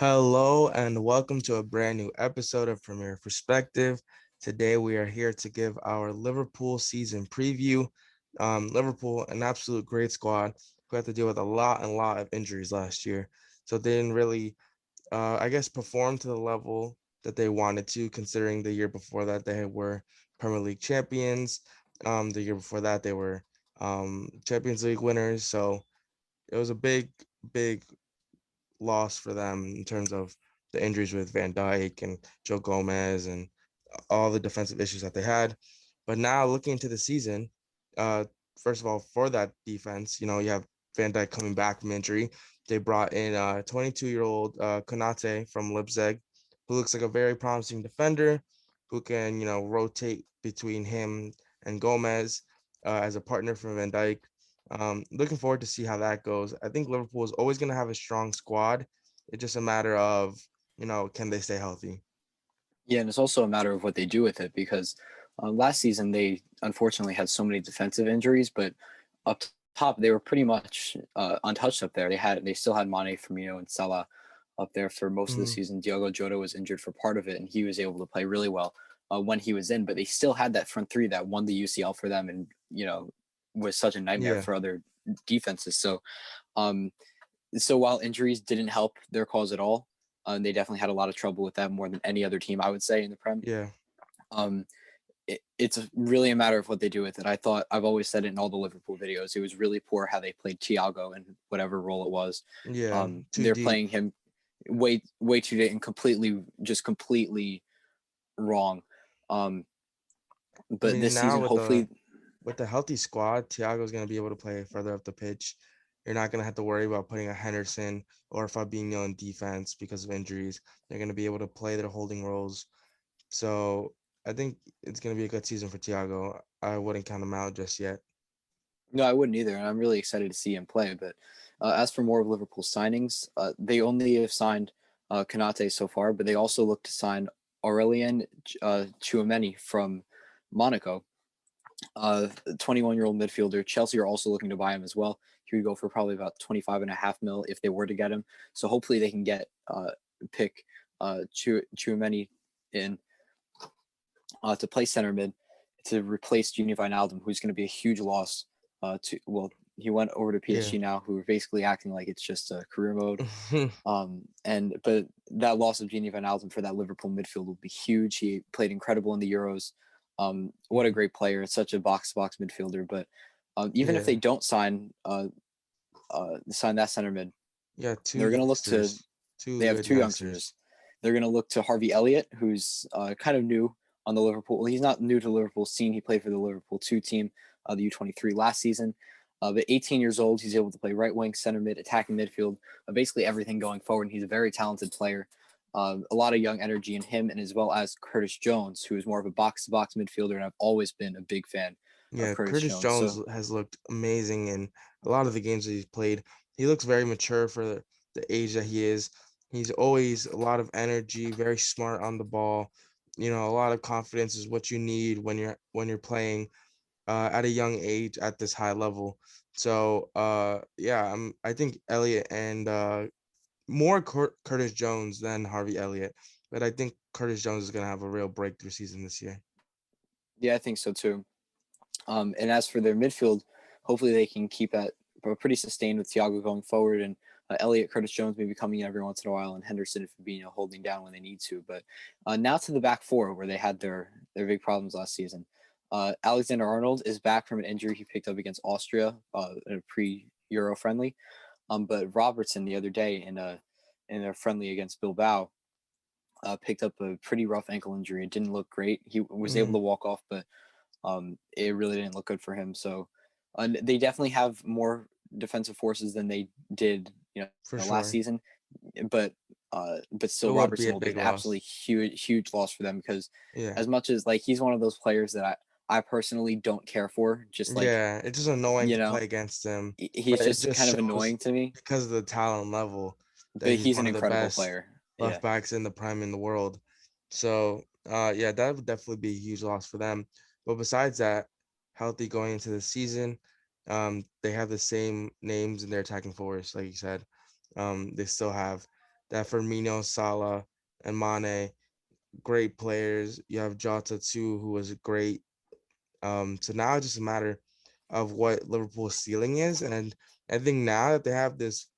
Hello and welcome to a brand new episode of Premier Perspective. Today we are here to give our Liverpool season preview. Liverpool, an absolute great squad who had to deal with a lot of injuries last year. So they didn't really, perform to the level that they wanted to, considering the year before that they were Premier League champions. The year before that they were Champions League winners. So it was a big loss for them in terms of the injuries with Van Dijk and Joe Gomez and all the defensive issues that they had. But now looking into the season, uh, first of all, for that defense, you have Van Dijk coming back from injury. They brought in 22-year-old Konate from Leipzig, who looks like a very promising defender who can, rotate between him and Gomez as a partner for Van Dijk. Looking forward to see how that goes. I think Liverpool is always going to have a strong squad. It's just a matter of, can they stay healthy? Yeah, and it's also a matter of what they do with it because last season they unfortunately had so many defensive injuries, but up top they were pretty much untouched up there. They still had Mane, Firmino, and Salah up there for most of the Mhm. season. Diogo Jota was injured for part of it, and he was able to play really well when he was in. But they still had that front three that won the UCL for them, and was such a nightmare Yeah. for other defenses. Um, so while injuries didn't help their cause at all, they definitely had a lot of trouble with that more than any other team I would say in the Prem. Yeah. Um, it's really a matter of what they do with it. I've always said it in all the Liverpool videos. It was really poor how they played Thiago in whatever role it was. Yeah. Too They're deep. playing him way too late and completely wrong. Um, I but mean, this now season, hopefully, with the healthy squad, Thiago's going to be able to play further up the pitch. You're not going to have to worry about putting a Henderson or Fabinho in defense because of injuries. They're going to be able to play their holding roles. So I think it's going to be a good season for Thiago. I wouldn't count him out just yet. no, I wouldn't either, and I'm really excited to see him play. But as for more of Liverpool signings, they only have signed Kanate so far, but they also look to sign Aurelien Chouameni from Monaco, 21-year-old midfielder. Chelsea are also looking to buy him as well. He would go for probably about 25.5 mil if they were to get him. So hopefully they can pick Chouameni in to play center mid to replace Gini Wijnaldum, who's going to be a huge loss. He went over to Yeah. PSG now, who are basically acting like it's just a career mode. But that loss of Gini Wijnaldum for that Liverpool midfield will be huge. He played incredible in the Euros. What a great player! It's such a box-to-box midfielder. But even if Yeah. they don't sign that center mid, Yeah. Two they're going to look to. youngsters, two They have good two youngsters. youngsters. They're going to look to Harvey Elliott, who's kind of new on the Liverpool. Well, he's not new to the Liverpool scene. He played for the Liverpool 2 team, the U23 last season. But 18 years old, he's able to play right wing, center mid, attacking midfield, basically everything going forward. And he's a very talented player. A lot of young energy in him, and as well as Curtis Jones, who is more of a box to box midfielder. And I've always been a big fan of Yeah, Curtis Curtis Jones. Jones So has looked amazing in a lot of the games that he's played. He looks very mature for the age that he is. He's always a lot of energy, very smart on the ball. A lot of confidence is what you need when you're playing at a young age at this high level. So yeah, I think Elliot and more Curtis Jones than Harvey Elliott, but I think Curtis Jones is gonna have a real breakthrough season this year. yeah, I think so too. And as for their midfield, hopefully they can keep that pretty sustained with Thiago going forward and Elliot, Curtis Jones maybe coming in every once in a while, and Henderson and Fabinho holding down when they need to. But now to the back four where they had their big problems last season. Alexander Arnold is back from an injury he picked up against Austria in a pre-Euro friendly. But Robertson the other day in a friendly against Bilbao picked up a pretty rough ankle injury. It didn't look great. He was able Mm, to walk off, but it really didn't look good for him. So they definitely have more defensive forces than they did, for last sure. season. But It still, would be Robertson a will be big an absolutely loss. huge loss for them because Yeah. as much as like he's one of those players that I personally don't care for. Just like Yeah, it's just annoying you to play know, against him, he's but it just just kind of shows annoying to me. because of the talent level that But he's he's one an of the incredible best player. left Yeah. backs in the prime in the world. So, yeah, that would definitely be a huge loss for them. But besides that, healthy going into the season, they have the same names in their attacking force, like you said. They still have that Firmino, Salah, and Mane, great players. You have Jota too, who was great. So now it's just a matter of what Liverpool's ceiling is, and I think now that they have this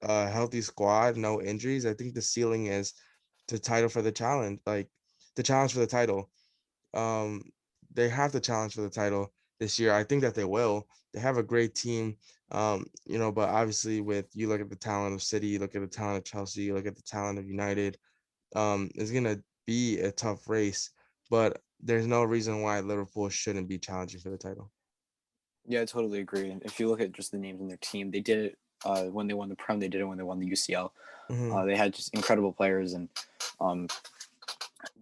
healthy squad, no injuries, I think the ceiling is to title for the challenge, like the challenge for the title. Um, they have to challenge for the title this year. I think that they will. They have a great team, but obviously, with you look at the talent of City, you look at the talent of Chelsea, you look at the talent of United, it's gonna be a tough race. But there's no reason why Liverpool shouldn't be challenging for the title. Yeah, I totally agree. And if you look at just the names on their team, they did it when they won the Prem. They did it when they won the UCL. Hmm. They had just incredible players, and um,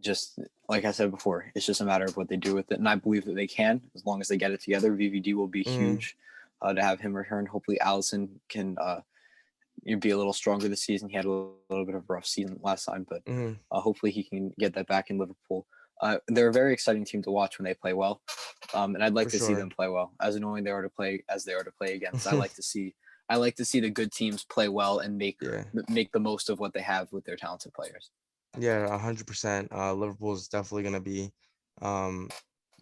just like I said before, it's just a matter of what they do with it. And I believe that they can, as long as they get it together. VVD will be Hmm. huge to have him return. Hopefully, Allison can be a little stronger this season. He had a little bit of a rough season last time, but Hmm. hopefully he can get that back in Liverpool. They're a very exciting team to watch when they play well, and I'd like For to see them sure. play well. As annoying they are to play as they are to play against, I like to see the good teams play well and Yeah. make the most of what they have with their talented players. Yeah, 100%. Liverpool is definitely going to be um,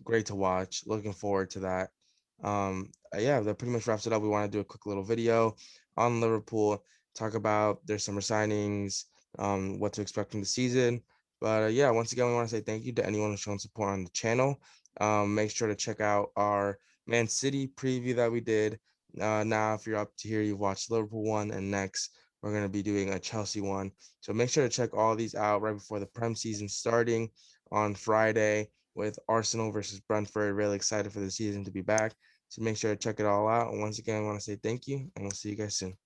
great to watch. Looking forward to that. Yeah, that pretty much wraps it up. We want to do a quick little video on Liverpool, talk about their summer signings, what to expect from the season. But yeah, once again, we want to say thank you to anyone who's shown support on the channel. Make sure to check out our Man City preview that we did. Now, if you're up to here, you've watched Liverpool one, and next we're going to be doing a Chelsea one. So make sure to check all these out right before the Prem season starting on Friday with Arsenal versus Brentford. Really excited for the season to be back. So make sure to check it all out. And once again, I want to say thank you, and we'll see you guys soon.